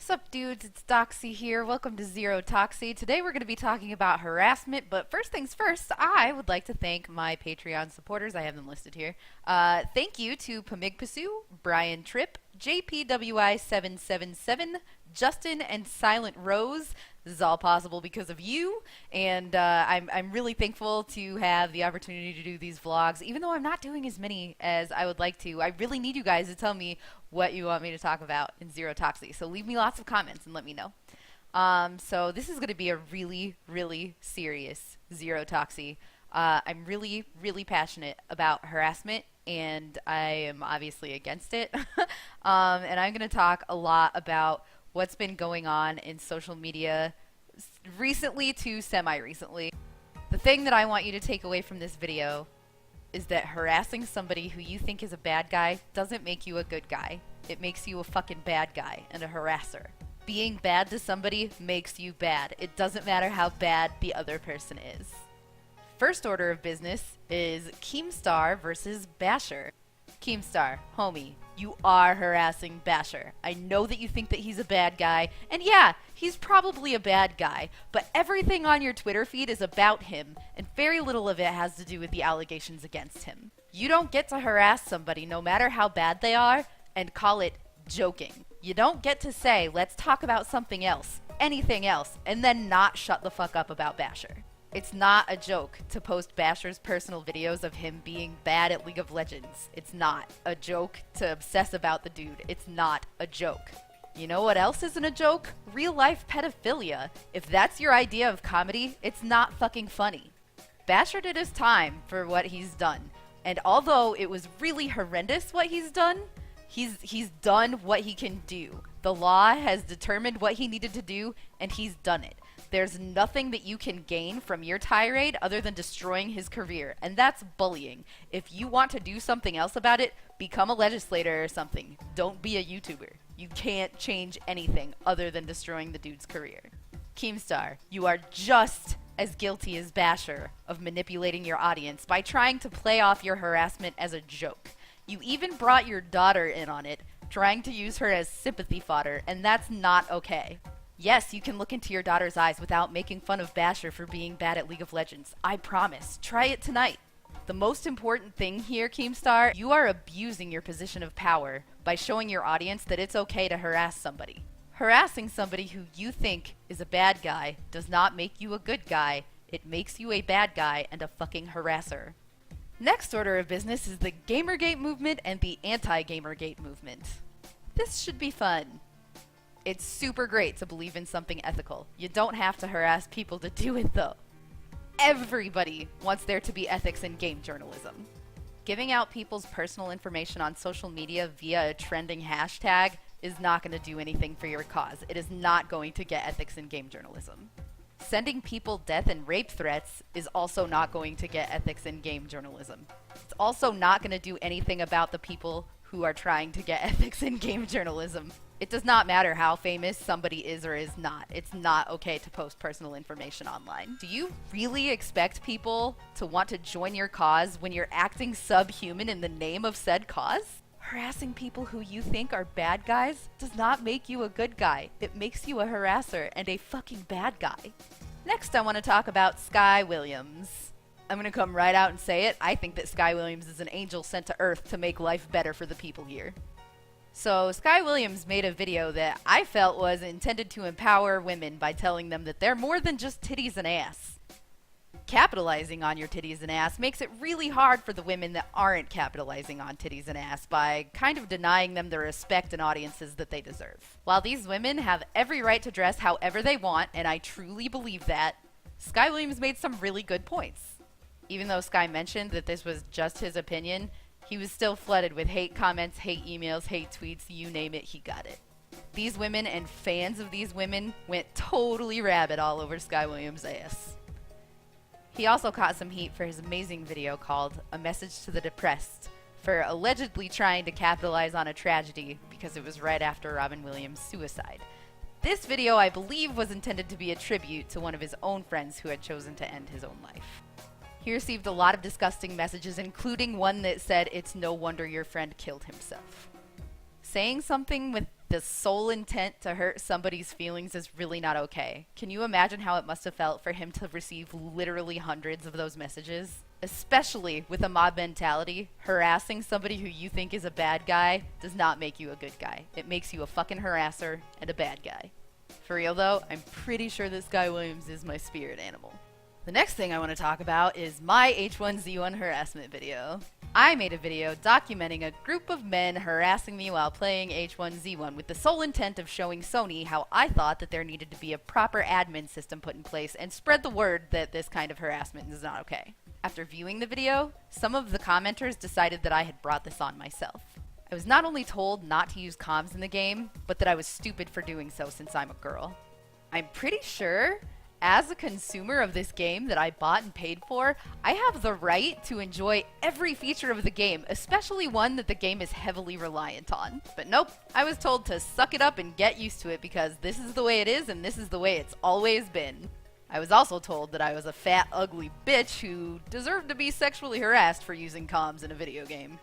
Sup dudes, it's Doxy here. Welcome to Zer0Talksy. Today we're going to be talking about harassment, but first things first, I would like to thank my Patreon supporters. I have them listed here. Thank you to Pamigpasu, Brian Tripp, JPWI777, Justin, and Silent Rose. This is all possible because of you, and I'm really thankful to have the opportunity to do these vlogs, even though I'm not doing as many as I would like to. I really need you guys to tell me what you want me to talk about in Zer0Talksy, so leave me lots of comments and let me know. So this is going to be a really, really serious Zer0Talksy. I'm really, really passionate about harassment, and I am obviously against it. And I'm going to talk a lot about what's been going on in social media recently to semi-recently. The thing that I want you to take away from this video is that harassing somebody who you think is a bad guy doesn't make you a good guy. It makes you a fucking bad guy and a harasser. Being bad to somebody makes you bad. It doesn't matter how bad the other person is. First order of business is Keemstar versus Bashur. Keemstar, homie, you are harassing Bashur. I know that you think that he's a bad guy, and yeah, he's probably a bad guy, but everything on your Twitter feed is about him, and very little of it has to do with the allegations against him. You don't get to harass somebody, no matter how bad they are, and call it joking. You don't get to say, let's talk about something else, anything else, and then not shut the fuck up about Bashur. It's not a joke to post Bashur's personal videos of him being bad at League of Legends. It's not a joke to obsess about the dude. It's not a joke. You know what else isn't a joke? Real life pedophilia. If that's your idea of comedy, it's not fucking funny. Bashur did his time for what he's done. And although it was really horrendous what he's done, he's done what he can do. The law has determined what he needed to do, and he's done it. There's nothing that you can gain from your tirade other than destroying his career, and that's bullying. If you want to do something else about it, become a legislator or something. Don't be a YouTuber. You can't change anything other than destroying the dude's career. Keemstar, you are just as guilty as Bashur of manipulating your audience by trying to play off your harassment as a joke. You even brought your daughter in on it, trying to use her as sympathy fodder, and that's not okay. Yes, you can look into your daughter's eyes without making fun of Bashur for being bad at League of Legends. I promise. Try it tonight. The most important thing here, Keemstar, you are abusing your position of power by showing your audience that it's okay to harass somebody. Harassing somebody who you think is a bad guy does not make you a good guy. It makes you a bad guy and a fucking harasser. Next order of business is the Gamergate movement and the anti-Gamergate movement. This should be fun. It's super great to believe in something ethical. You don't have to harass people to do it, though. Everybody wants there to be ethics in game journalism. Giving out people's personal information on social media via a trending hashtag is not going to do anything for your cause. It is not going to get ethics in game journalism. Sending people death and rape threats is also not going to get ethics in game journalism. It's also not going to do anything about the people who are trying to get ethics in game journalism. It does not matter how famous somebody is or is not. It's not okay to post personal information online. Do you really expect people to want to join your cause when you're acting subhuman in the name of said cause? Harassing people who you think are bad guys does not make you a good guy. It makes you a harasser and a fucking bad guy. Next, I want to talk about Sky Williams. I'm going to come right out and say it. I think that Sky Williams is an angel sent to Earth to make life better for the people here. So Sky Williams made a video that I felt was intended to empower women by telling them that they're more than just titties and ass. Capitalizing on your titties and ass makes it really hard for the women that aren't capitalizing on titties and ass by kind of denying them the respect and audiences that they deserve. While these women have every right to dress however they want, and I truly believe that, Sky Williams made some really good points. Even though Sky mentioned that this was just his opinion, he was still flooded with hate comments, hate emails, hate tweets, you name it, he got it. These women and fans of these women went totally rabid all over Sky Williams' ass. He also caught some heat for his amazing video called A Message to the Depressed, for allegedly trying to capitalize on a tragedy because it was right after Robin Williams' suicide. This video, I believe, was intended to be a tribute to one of his own friends who had chosen to end his own life. He received a lot of disgusting messages, including one that said, "It's no wonder your friend killed himself." Saying something with the sole intent to hurt somebody's feelings is really not okay. Can you imagine how it must have felt for him to receive literally hundreds of those messages? Especially with a mob mentality, harassing somebody who you think is a bad guy does not make you a good guy. It makes you a fucking harasser and a bad guy. For real though, I'm pretty sure this guy Williams is my spirit animal. The next thing I want to talk about is my H1Z1 harassment video. I made a video documenting a group of men harassing me while playing H1Z1 with the sole intent of showing Sony how I thought that there needed to be a proper admin system put in place and spread the word that this kind of harassment is not okay. After viewing the video, some of the commenters decided that I had brought this on myself. I was not only told not to use comms in the game, but that I was stupid for doing so since I'm a girl. I'm pretty sure, as a consumer of this game that I bought and paid for, I have the right to enjoy every feature of the game, especially one that the game is heavily reliant on. But nope, I was told to suck it up and get used to it because this is the way it is and this is the way it's always been. I was also told that I was a fat, ugly bitch who deserved to be sexually harassed for using comms in a video game.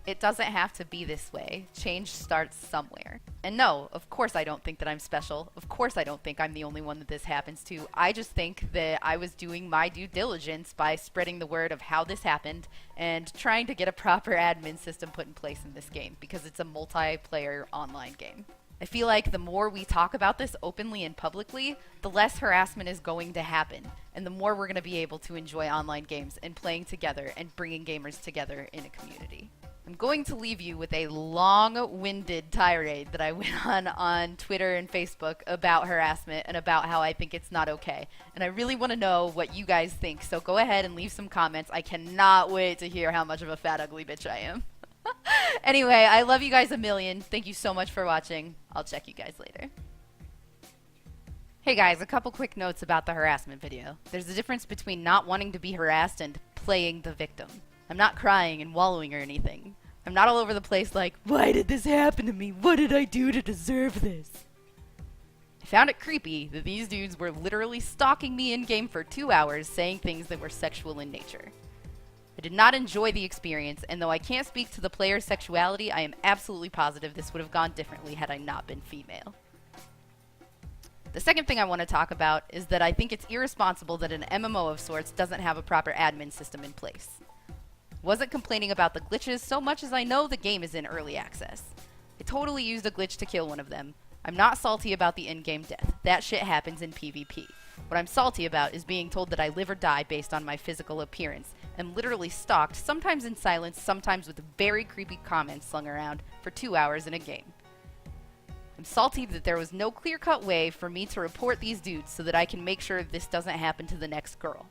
It doesn't have to be this way. Change starts somewhere. And no, of course I don't think that I'm special. Of course I don't think I'm the only one that this happens to. I just think that I was doing my due diligence by spreading the word of how this happened and trying to get a proper admin system put in place in this game because it's a multiplayer online game. I feel like the more we talk about this openly and publicly, the less harassment is going to happen, and the more we're going to be able to enjoy online games and playing together and bringing gamers together in a community. I'm going to leave you with a long-winded tirade that I went on Twitter and Facebook about harassment and about how I think it's not okay. And I really want to know what you guys think, so go ahead and leave some comments. I cannot wait to hear how much of a fat, ugly bitch I am. Anyway, I love you guys a million. Thank you so much for watching. I'll check you guys later. Hey guys, a couple quick notes about the harassment video. There's a difference between not wanting to be harassed and playing the victim. I'm not crying and wallowing or anything. I'm not all over the place like, why did this happen to me? What did I do to deserve this? I found it creepy that these dudes were literally stalking me in-game for 2 hours saying things that were sexual in nature. I did not enjoy the experience, and though I can't speak to the player's sexuality, I am absolutely positive this would have gone differently had I not been female. The second thing I want to talk about is that I think it's irresponsible that an MMO of sorts doesn't have a proper admin system in place. Wasn't complaining about the glitches so much as I know the game is in early access. I totally used a glitch to kill one of them. I'm not salty about the in-game death. That shit happens in PvP. What I'm salty about is being told that I live or die based on my physical appearance, and literally stalked, sometimes in silence, sometimes with very creepy comments slung around, for 2 hours in a game. I'm salty that there was no clear-cut way for me to report these dudes so that I can make sure this doesn't happen to the next girl.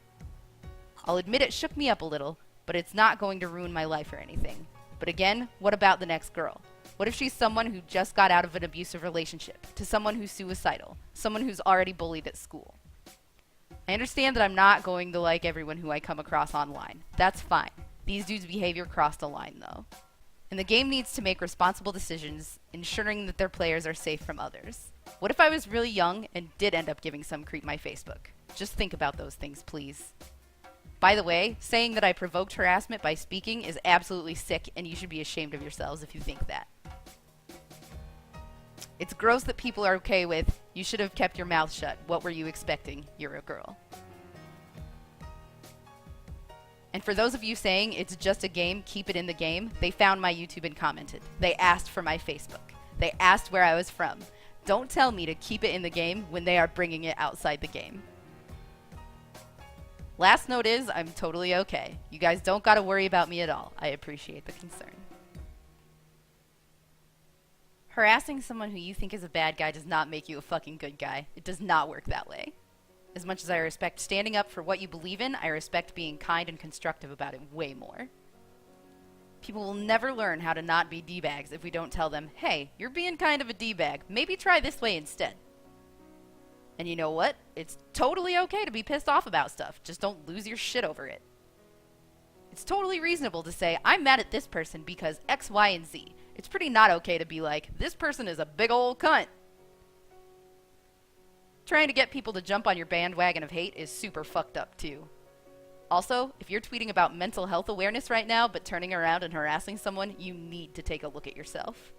I'll admit it shook me up a little, but it's not going to ruin my life or anything. But again, what about the next girl? What if she's someone who just got out of an abusive relationship, to someone who's suicidal, someone who's already bullied at school? I understand that I'm not going to like everyone who I come across online. That's fine. These dudes' behavior crossed a line, though. And the game needs to make responsible decisions, ensuring that their players are safe from others. What if I was really young and did end up giving some creep my Facebook? Just think about those things, please. By the way, saying that I provoked harassment by speaking is absolutely sick, and you should be ashamed of yourselves if you think that. It's gross that people are okay with, you should have kept your mouth shut. What were you expecting? You're a girl. And for those of you saying it's just a game, keep it in the game, they found my YouTube and commented. They asked for my Facebook. They asked where I was from. Don't tell me to keep it in the game when they are bringing it outside the game. Last note is, I'm totally okay. You guys don't gotta worry about me at all. I appreciate the concern. Harassing someone who you think is a bad guy does not make you a fucking good guy. It does not work that way. As much as I respect standing up for what you believe in, I respect being kind and constructive about it way more. People will never learn how to not be D-bags if we don't tell them, hey, you're being kind of a D-bag. Maybe try this way instead. And you know what? It's totally okay to be pissed off about stuff. Just don't lose your shit over it. It's totally reasonable to say, I'm mad at this person because X, Y, and Z. It's pretty not okay to be like, this person is a big old cunt. Trying to get people to jump on your bandwagon of hate is super fucked up too. Also, if you're tweeting about mental health awareness right now but turning around and harassing someone, you need to take a look at yourself.